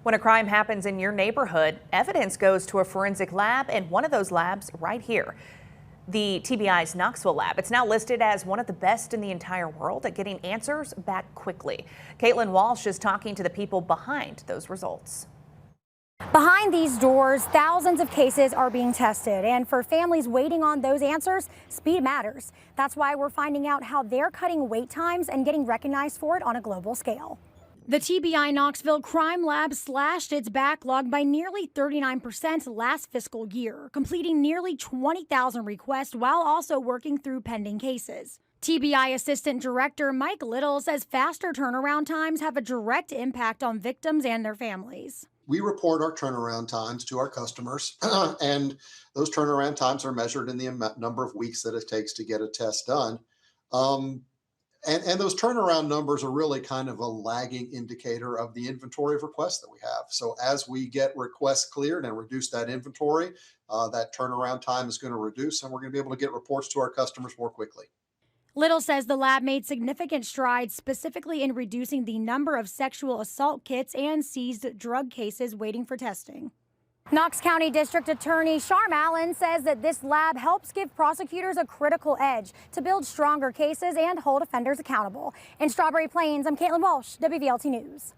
When a crime happens in your neighborhood, evidence goes to a forensic lab, and one of those labs right here, the TBI's Knoxville lab. It's now listed as one of the best in the entire world at getting answers back quickly. Caitlin Walsh is talking to the people behind those results. Behind these doors, thousands of cases are being tested, and for families waiting on those answers, speed matters. That's why we're finding out how they're cutting wait times and getting recognized for it on a global scale. The TBI Knoxville Crime Lab slashed its backlog by nearly 39% last fiscal year, completing nearly 20,000 requests while also working through pending cases. TBI Assistant Director Mike Little says faster turnaround times have a direct impact on victims and their families. We report our turnaround times to our customers, and those turnaround times are measured in the number of weeks that it takes to get a test done. And those turnaround numbers are really kind of a lagging indicator of the inventory of requests that we have. So as we get requests cleared and reduce that inventory, that turnaround time is going to reduce, and we're going to be able to get reports to our customers more quickly. Little says the lab made significant strides specifically in reducing the number of sexual assault kits and seized drug cases waiting for testing. Knox County District Attorney Sharm Allen says that this lab helps give prosecutors a critical edge to build stronger cases and hold offenders accountable. In Strawberry Plains, I'm Caitlin Walsh, WVLT News.